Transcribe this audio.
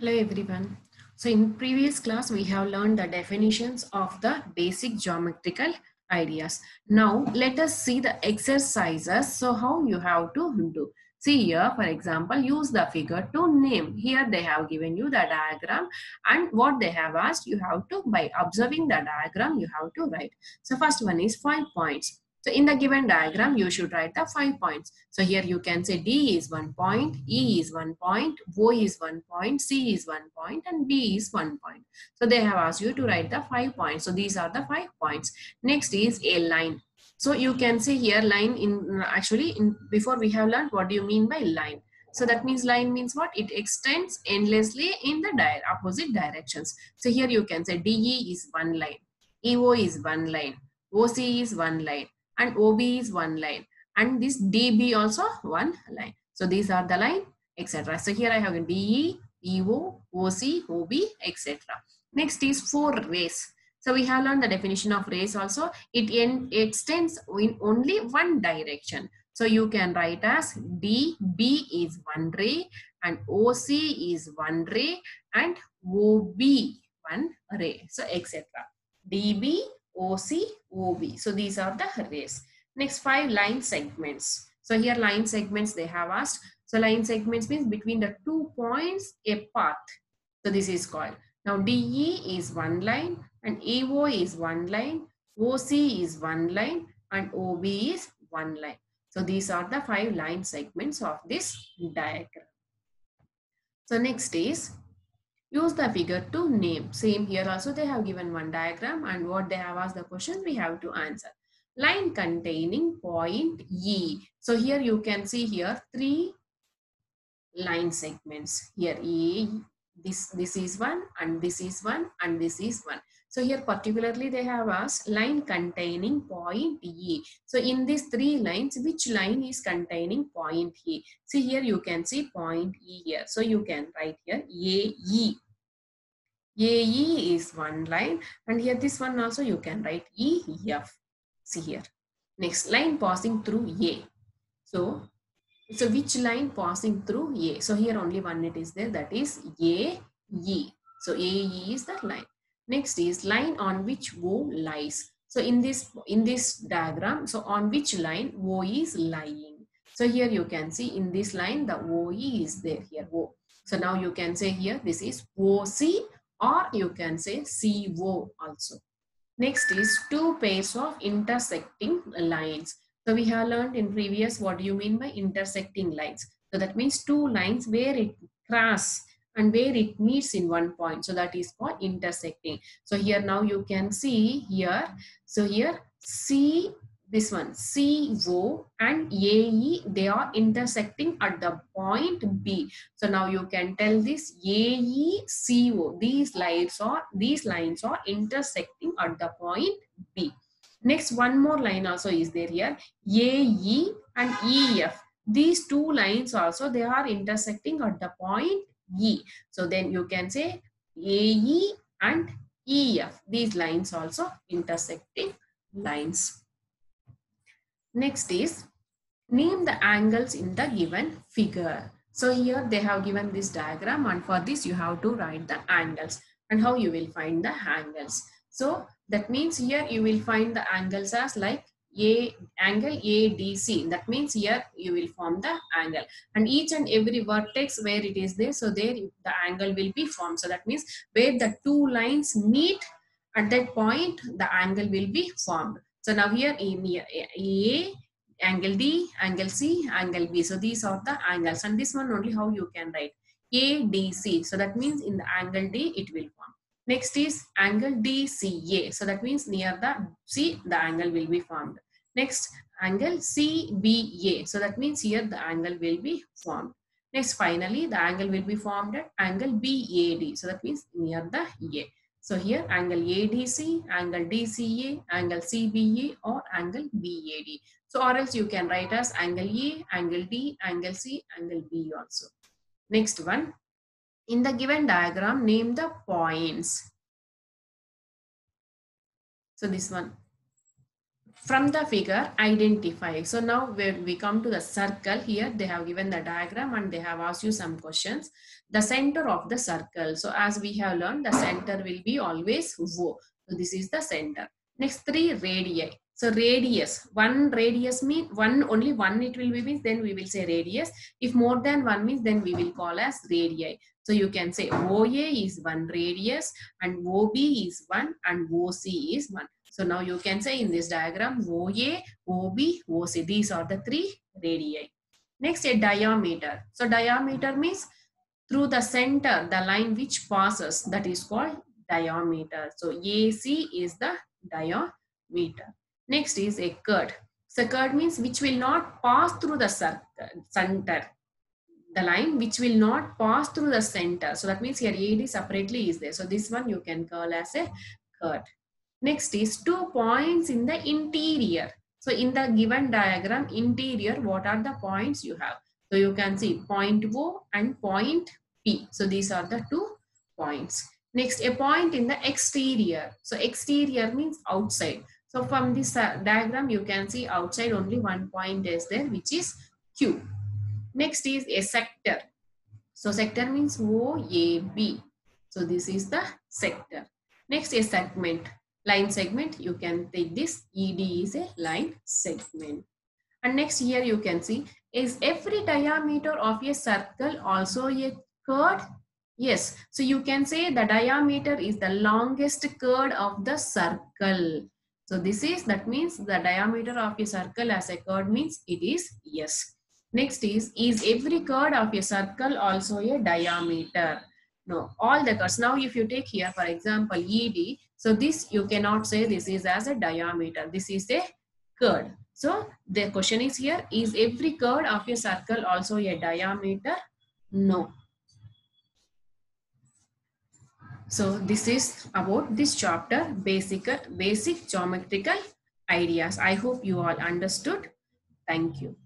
Hello everyone. So in previous class we have learned the definitions of the basic geometrical ideas. Now let us see the exercises. So how you have to do. See here, for example, use the figure to name. Here they have given you the diagram, and what they have asked you have to, by observing the diagram, you have to write. So first one is 5 points. So in the given diagram, you should write the 5 points. So here you can say D is 1 point, E is 1 point, O is 1 point, C is 1 point, and B is 1 point. So they have asked you to write the 5 points. So these are the 5 points. Next is a line. So you can say here line in actually in before we have learned what do you mean by line. So that means line means what? It extends endlessly in the opposite directions. So here you can say DE is one line, EO is one line, OC is one line, and OB is one line, and this DB also one line. So these are the line, etc. So here I have DE, EO, OC, OB, etc. Next is for rays. So we have learned the definition of rays also. It extends in only one direction. So you can write as DB is one ray, and OC is one ray, and OB one ray. So etc. DB, OC, OB. So these are the rays. Next, 5 line segments. So here line segments they have asked. So line segments means between the 2 points a path. So this is called. Now DE is one line, and EO is one line, OC is one line, and OB is one line. So these are the 5 line segments of this diagram. So next is use the figure to name. Same here also they have given one diagram, and what they have asked the question we have to answer. Line containing point E. So here you can see here 3 line segments. Here E, this is one, and this is one, and this is one. So here particularly they have asked line containing point E. So in these 3 lines, which line is containing point E? See here you can see point E here. So you can write here AE. AE is one line, and here this one also you can write EF. See here. Next line passing through A. So which line passing through A? So here only one it is there, that is AE. So AE is the line. Next is line on which O lies. So in this diagram, so on which line O is lying. So here you can see in this line the OE is there here O. So now you can say here this is OC, or you can say CO also. Next is 2 pairs of intersecting lines. So we have learned in previous what do you mean by intersecting lines. So that means 2 lines where it cross and where it meets in one point. So that is called intersecting. So here now you can see here. So here C, this one CO and AE, they are intersecting at the point B. So now you can tell this AECO. These lines are intersecting at the point B. Next, one more line also is there here. AE and EF. These 2 lines also they are intersecting at the point E. So then you can say AE and EF. These lines also intersecting lines. Next is name the angles in the given figure. So here they have given this diagram, and for this you have to write the angles and how you will find the angles. So that means here you will find the angles as like angle ADC. That means here you will form the angle, and each and every vertex where it is there, so there the angle will be formed. So that means where the 2 lines meet, at that point the angle will be formed. So now here in A, angle D, angle C, angle B. So these are the angles, and this one only how you can write ADC. So that means in the angle D it will form. Next is angle DCA. So that means near the C the angle will be formed. Next angle CBA. So that means here the angle will be formed. Next finally the angle will be formed at angle BAD. So that means near the A. So here angle ADC, angle DCA, angle CBA, or angle BAD. So or else you can write as angle A, angle D, angle C, angle B also. Next one, in the given diagram, name the points. So this one. from the figure, identify. So now when we come to the circle, here they have given the diagram and they have asked you some questions. The center of the circle. So as we have learned, the center will be always O. So this is the center. Next, 3 radii. So radius, one radius means one, only one it will be means, then we will say radius. If more than one means, then we will call as radii. So you can say OA is 1 radius and OB is 1 and OC is 1. So now you can say in this diagram OA, OB, OC. These are the 3 radii. Next, a diameter. So diameter means through the center, the line which passes, that is called diameter. So AC is the diameter. Next is a chord. So chord means which will not pass through the center. The line which will not pass through the center. So that means here AD separately is there. So this one you can call as a chord. Next is 2 points in the interior. So in the given diagram, interior, what are the points you have? So you can see point O and point P. So these are the 2 points. Next, a point in the exterior. So exterior means outside. So from this diagram, you can see outside only 1 point is there, which is Q. Next is a sector. So sector means OAB. So this is the sector. Next, a segment. Line segment, you can take this. ED is a line segment. And next here you can see, is every diameter of a circle also a chord? Yes. So you can say the diameter is the longest chord of the circle. So this is, that means the diameter of a circle as a chord means it is yes. Next is every chord of a circle also a diameter? No, all the chords. Now if you take here for example ED, so this you cannot say this is as a diameter. This is a chord. So the question is here, is every chord of a circle also a diameter? No. So this is about this chapter, basic geometrical ideas. I hope you all understood. Thank you.